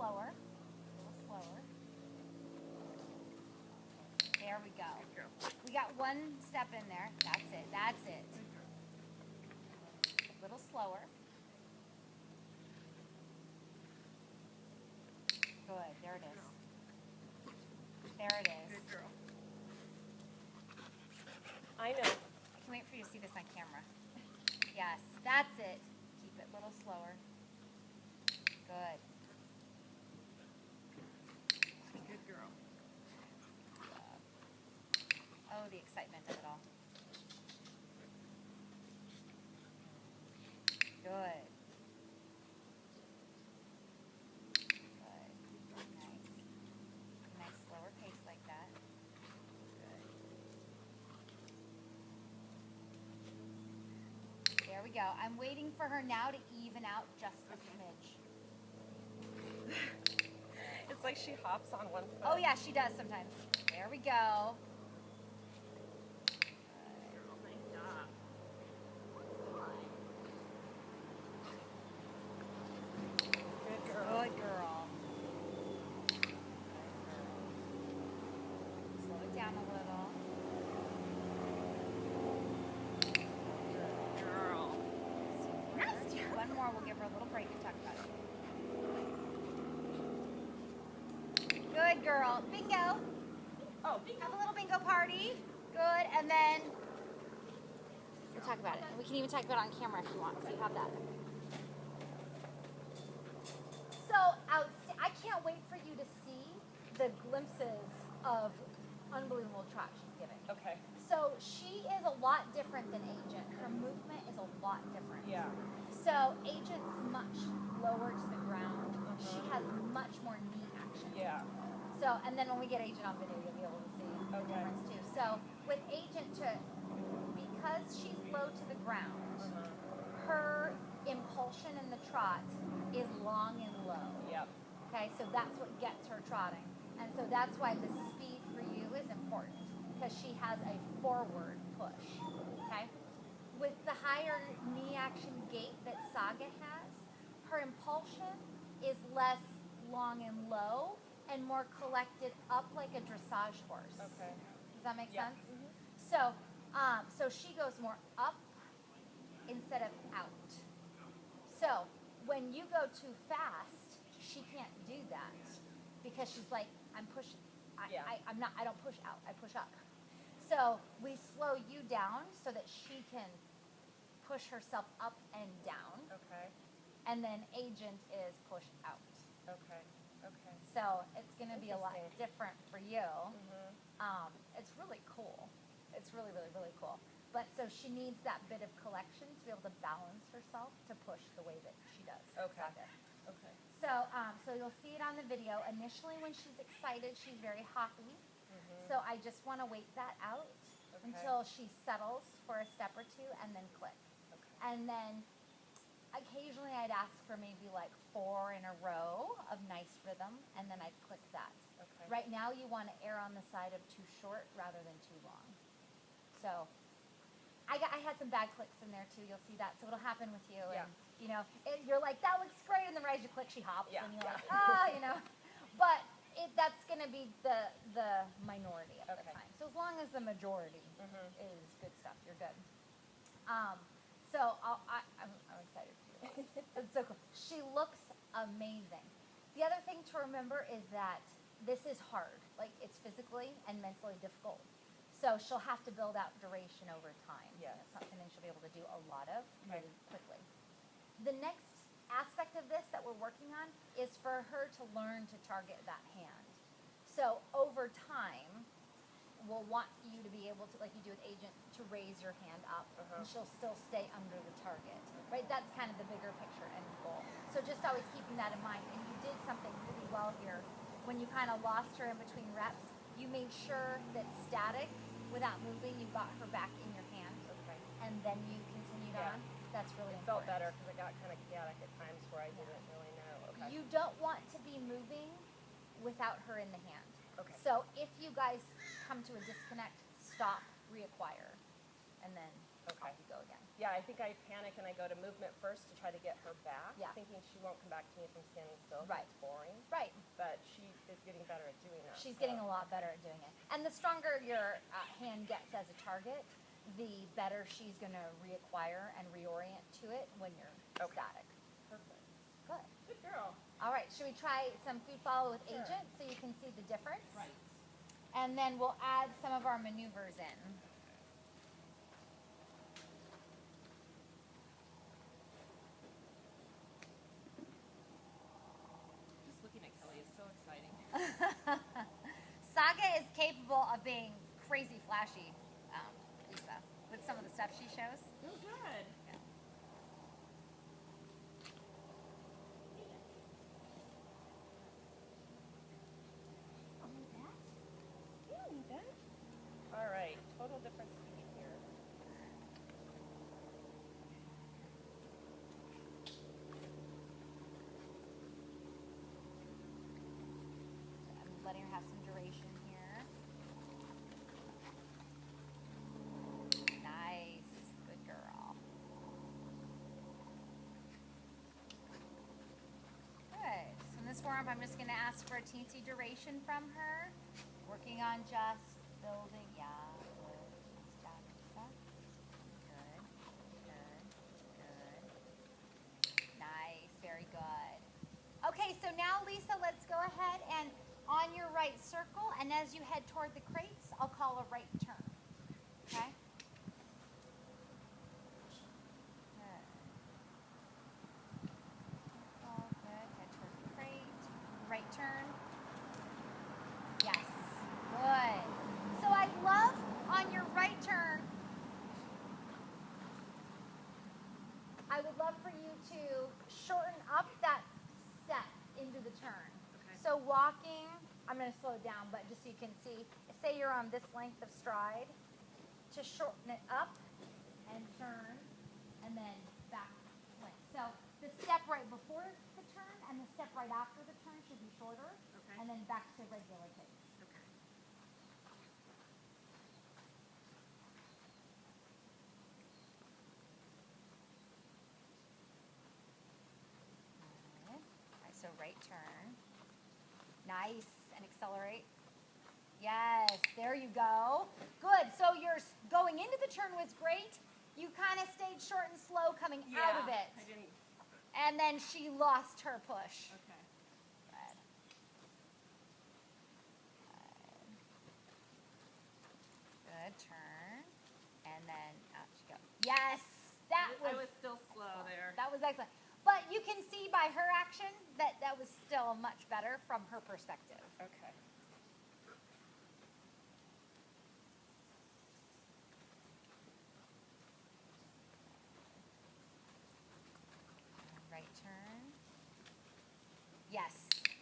slower. A little slower. There we go. We got one step in there. That's it. That's it. A little slower. Good. There it is. There it is. Good girl. I know. I can't wait for you to see this on camera. Yes, that's it. Keep it a little slower. Good. Good girl. Oh, the excitement of it all. Good. Good. Nice. Nice slower pace like that. Good. There we go. I'm waiting for her now to even out just a smidge. It's like she hops on one foot. Oh yeah, she does sometimes. There we go. Nice job. Good girl. Good girl. Slow it down a little. Good girl. Nice. One more, we'll give her a little break and talk about it. Good girl. Bingo. Oh, bingo. Have a little bingo party. Good. And then we'll talk about it. And we can even talk about it on camera if you want, so you have that. So I can't wait for you to see the glimpses of unbelievable trot she's giving. Okay. So she is a lot different than Agent. Her movement is a lot different. Yeah. So Agent's much lower to the ground. She has much more knee action. Yeah. So, and then when we get Agent on video, you'll be able to see the Okay. difference too. So with Agent, because she's low to the ground, her impulsion in the trot is long and low. Yep. Okay, so that's what gets her trotting. And so that's why the speed for you is important, because she has a forward push. Okay? With the higher knee action gait that Saga has, her impulsion is less long and low and more collected up like a dressage horse. Okay. Does that make Yeah. sense? So, so she goes more up instead of out. So when you go too fast, she can't do that because she's like, I'm pushing. Yeah. I don't push out. I push up. So we slow you down so that she can push herself up and down, Okay. and then Agent is push out. Okay. Okay. So it's going to be a lot Interesting. different for you. Mhm. It's really cool. It's really, really, really cool. But so she needs that bit of collection to be able to balance herself to push the way that she does. Okay. Saga. Okay. So you'll see it on the video. Initially, when she's excited, she's very hoppy. So I just want to wait that out Okay. until she settles for a step or two and then click. Okay. And then occasionally I'd ask for maybe like 4 in a row of nice rhythm, and then I'd click that. Okay. Right now you want to err on the side of too short rather than too long. So I had some bad clicks in there too. You'll see that. So it'll happen with you. Yeah. And, you know, you're like, that looks great. And then right as you click, she hops. Yeah, And you're yeah. like, you know. But that's going to be the minority of the Okay. time. So as long as the majority Mhm. is good stuff, you're good. So I'm excited for you. It's so cool. She looks amazing. The other thing to remember is that this is hard. Like, it's physically and mentally difficult. So she'll have to build out duration over time. Yes. It's not something she'll be able to do a lot of Okay. really quickly. The next aspect of this that we're working on is for her to learn to target that hand. So over time, we'll want you to be able to, like you do with Agent, to raise your hand up, and she'll still stay under the target. Right? That's kind of the bigger picture end goal. So just always keeping that in mind. And you did something really well here. When you kind of lost her in between reps, you made sure that static, without moving, you got her back in your hand, Okay. and then you continued Yeah. on. That's really It felt important. better because it got kind of chaotic at times where I didn't really know. Okay. You don't want to be moving without her in the hand. Okay. So if you guys come to a disconnect, stop, reacquire, and then Okay. off you go again. Yeah, I think I panic and I go to movement first to try to get her back, Yeah. thinking she won't come back to me if I'm standing still. 'Cause Right. It's boring. Right. But she is getting better at doing that. She's so. getting a lot better at doing it. And the stronger your hand gets as a target, the better she's going to reacquire and reorient to it when you're static. Perfect. Good. Good girl. All right, should we try some food follow with Sure. agent so you can see the difference? Right. And then we'll add some of our maneuvers in. Just looking at Kelly is so exciting. Saga is capable of being crazy flashy, Lisa, with some of the stuff she shows. Oh, good. Yeah. You don't need that. All right. Total different speed here. I'm letting her have some duration here. Nice. Good girl. Good. So in this warm-up, I'm just going to ask for a teensy duration from her. Working on just building. Yeah. Good. Nice job, Lisa. Good. Good. Good. Nice. Very good. Okay, so now, Lisa, let's go ahead and on your right circle, and as you head toward the crates, I'll call a right turn. Okay? Good. Oh, good. Head toward the crate. Right turn. Yes. Good. So I love on your right turn, I would love for you to shorten up that step into the turn. Okay. So walking, I'm going to slow it down, but just so you can see, say you're on this length of stride, to shorten it up and turn, and then back length. So the step right before the turn and the step right after the turn should be shorter, Okay. and then back to regular pace. Okay. Good. All right, so right turn. Nice, and accelerate. Yes, there you go. Good, so your going into the turn was great. You kind of stayed short and slow coming out of it. I didn't. And then she lost her push. Okay. Good. Good turn. And then out she goes. Yes, I was still slow there. that was excellent. But you can see by her action that that was still much better from her perspective. Okay. Right turn. Yes.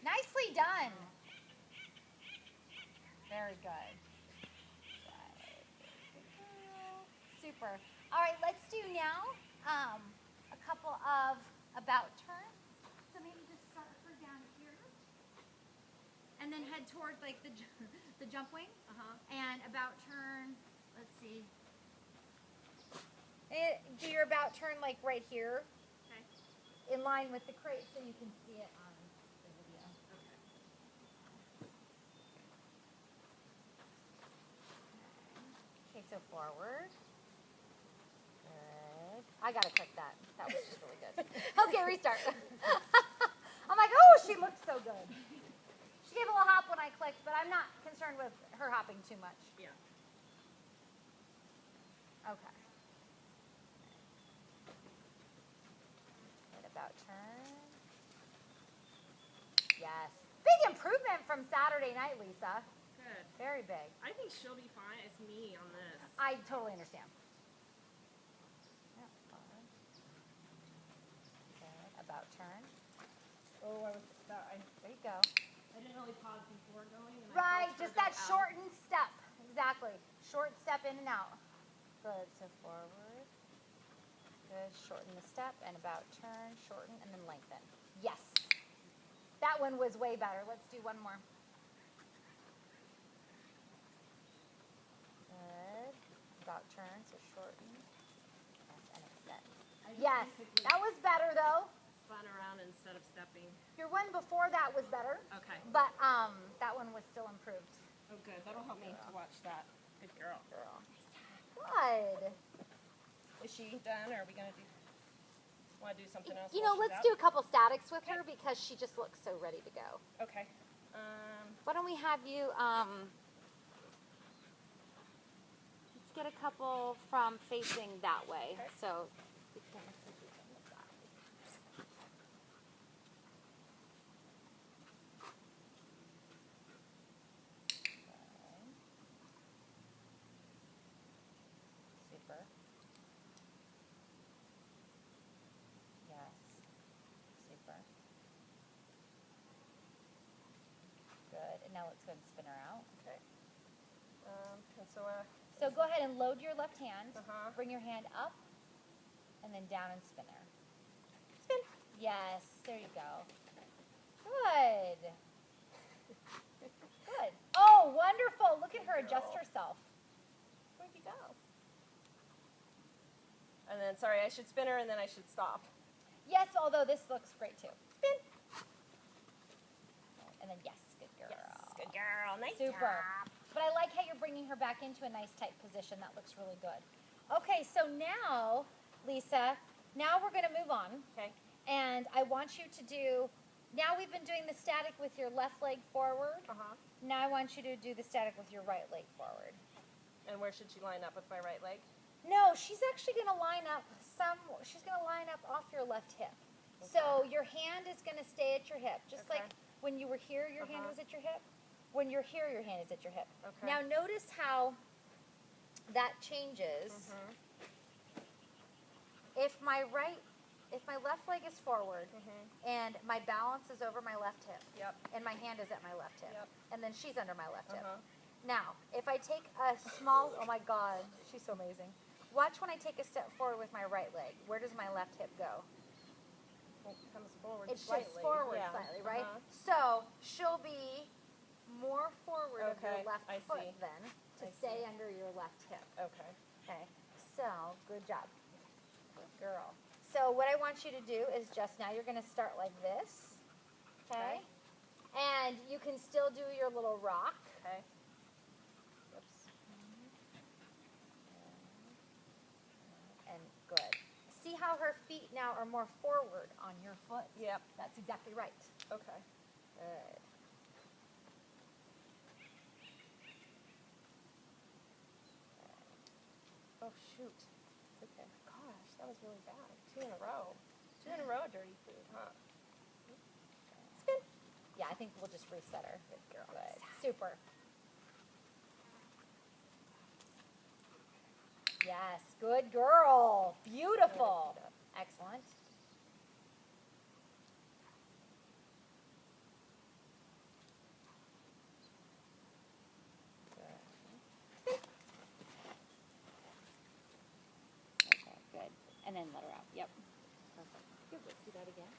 Nicely done. Very good. Super. All right, let's do now a couple of about turns. So maybe just start her down here. And then head toward like the jump wing. And about turn, let's see. Do your about turn like right here. Okay. In line with the crate so you can see it on the video. Okay. Okay, so forward. Good. I gotta click that. That was just really good. Okay, restart. I'm like, oh, she looked so good. She gave a little hop when I clicked, but I'm not concerned with her hopping too much. Yeah. Okay. Good, about turn. Yes. Big improvement from Saturday night, Lisa. Good. Very big. I think she'll be fine. It's me on this. I totally understand. Yep, forward. Good, about turn. Oh, I was that. There you go. I didn't really pause before going. And Right, I just felt her that go out. shortened step. Exactly. Short step in and out. Good, so forward. Good, shorten the step and about turn, shorten, and then lengthen. Yes. That one was way better. Let's do one more. Good. About turn, so shorten. Yes, and Yes. That was better though. Spun around instead of stepping. Your one before that was better, Okay. but that one was still improved. Oh, good. That'll help me to watch that. Good girl. Good. Is she done, or are we gonna do? Want to do something else? You while know, she's let's out? do a couple statics with her because she just looks so ready to go. Okay. Why don't we have you, let's get a couple from facing that way. Okay. So, Super. Yes. Super. good. And now let's go and spin her out. Okay. And so, So go ahead and load your left hand. Uh-huh. Bring your hand up and then down and spin her. Spin. Yes, there you go. Good. Good. Oh, wonderful. Look at her adjust herself. where'd you go? And then, sorry, I should spin her, and then I should stop. Yes, although this looks great too. Spin. And then yes, good girl. Yes. Good girl. Nice Super. job. But I like how you're bringing her back into a nice tight position. That looks really good. Okay, so now, Lisa, now we're going to move on. Okay. And I want you to do, now we've been doing the static with your left leg forward. Uh-huh. Now I want you to do the static with your right leg forward. And where should she line up with my right leg? No, she's actually going to line up she's going to line up off your left hip. So your hand is going to stay at your hip. Just Okay. like when you were here, your hand Uh-huh. was at your hip. When you're here, your hand is at your hip. Okay. Now notice how that changes. Mm-hmm. If my left leg is forward Mm-hmm. and my balance is over my left hip Yep. and my hand is at my left hip Yep. and then she's under my left hip. Uh-huh. Now, if I take a small, oh my God, she's so amazing. Watch when I take a step forward with my right leg. Where does my left hip go? It comes forward It slightly. shifts forward Yeah. slightly, right? Uh-huh. So she'll be more forward of your Okay, left I foot see. then to I stay see. under your left hip. Okay. Okay, so good job. Good girl. So what I want you to do is just now you're going to start like this, okay? Okay. And you can still do your little rock. Okay. Oops. And good. See how her feet now are more forward on your foot? Yep. That's exactly right. Okay. Good. Oh, shoot. Okay. Gosh, that was really bad. 2 in a row. 2 in a row, dirty food, huh? Spin. Yeah, I think we'll just reset her. Good girl. Good. Super. Yes, good girl. Beautiful. Excellent. Good. Okay, good. And then let her out. Yep. Perfect. Good. Let's do that again.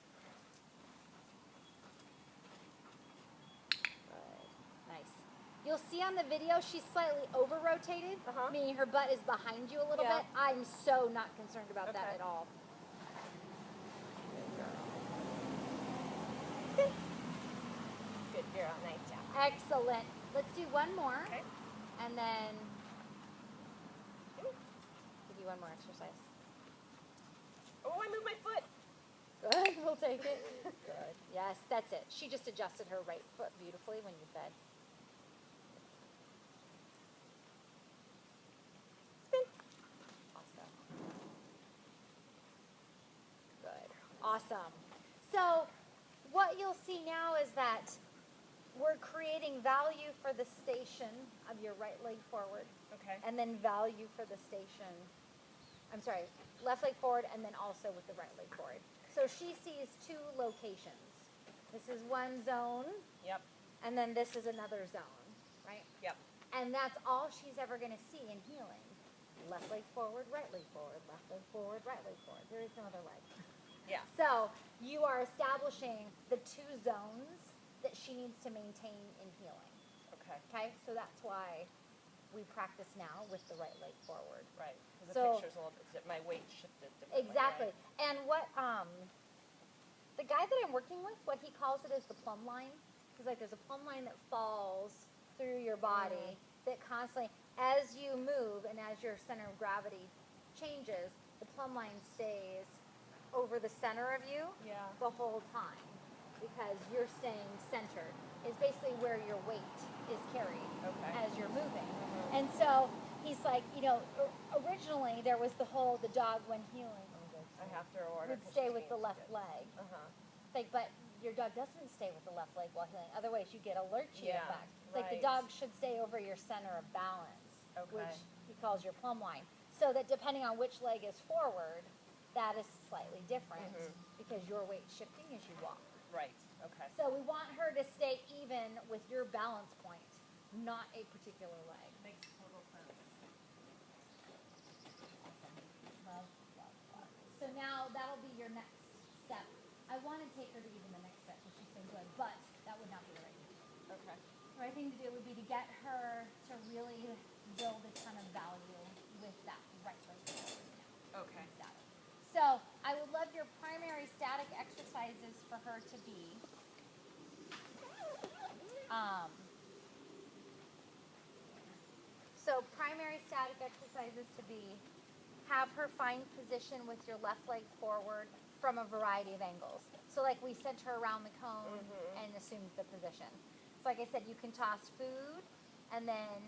Good. Nice. You'll see on the video she's slightly over-rotated, Uh-huh. meaning her butt is behind you a little Yeah. bit. I'm so not concerned about that Okay. at all. Good girl. Nice job. Excellent. Let's do one more, Okay. and then give you one more exercise. Oh, I moved my foot. Good. We'll take it. Good. Yes, that's it. She just adjusted her right foot beautifully when you fed. Spin. Awesome. Good. Awesome. So what you'll see now is that we're creating value for the station of your right leg forward, Okay. and then value for the station, I'm sorry, left leg forward, and then also with the right leg forward. So she sees 2 locations. This is one zone, Yep. and then this is another zone, right? Yep. And that's all she's ever going to see in healing. Left leg forward, right leg forward, left leg forward, right leg forward. There is no other leg. Yeah. So you are establishing the 2 zones that she needs to maintain in healing. Okay. Okay, so that's why we practice now with the right leg forward. Right. Because So- the picture's a little bit, my weight shifted differently. Exactly. Right? And what the guy that I'm working with, what he calls it is the plumb line. Because like there's a plumb line that falls through your body that constantly, as you move and as your center of gravity changes, the plumb line stays over the center of you Yeah. the whole time because you're staying centered. Is basically where your weight is carried Okay. as you're moving. And so he's like, you know, originally there was the dog when healing I have to order. would stay with the left leg. Uh huh. It's like, but your dog doesn't stay with the left leg while healing. Otherwise, you get a lurching Yeah, effect. It's like the right. dog should stay over your center of balance, Okay. which he calls your plumb line. So that depending on which leg is forward, that is slightly different because your weight's shifting as you walk. Right. Okay. So we want her to stay even with your balance point, not a particular leg. Makes total sense. Love, love, love. So now that'll be your next step. I want to take her to even the next step because she's so good, but that would not be the right thing. Okay. The right thing to do would be to get her to really build a ton of value with that right leg now. Okay. Static. So I would love your primary static exercises for her to be so primary static exercises to be have her find position with your left leg forward from a variety of angles. So like we sent her around the cone and assumed the position. So like I said, you can toss food and then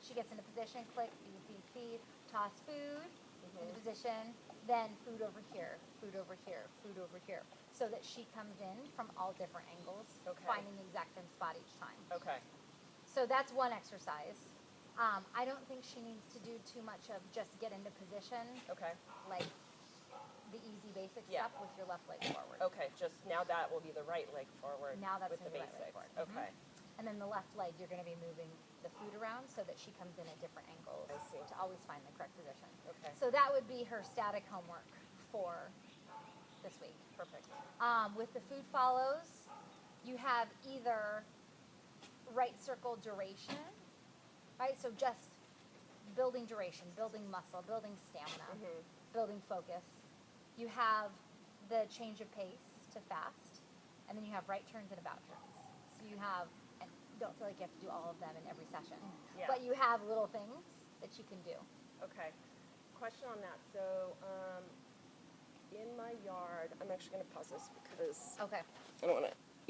she gets into position, click, feed, feed, feed, toss food into position, then food over here, food over here, food over here. So that she comes in from all different angles, finding the exact same spot each time. Okay. So that's one exercise. I don't think she needs to do too much of just get into position, Okay. like the easy basic Yeah. stuff with your left leg forward. Okay. Just now that will be the right leg forward. Now that's with the gonna be right leg basics. forward. Okay. And then the left leg, you're going to be moving the food around so that she comes in at different angles I see. to always find the correct position. Okay. So that would be her static homework for this week. Perfect. With the food follows, you have either right circle duration, right? So just building duration, building muscle, building stamina, building focus. You have the change of pace to fast, and then you have right turns and about turns. So you have, and don't feel like you have to do all of them in every session, Yeah. but you have little things that you can do. Okay. Question on that. So, in my yard, I'm actually going to pause this because Okay. I don't want to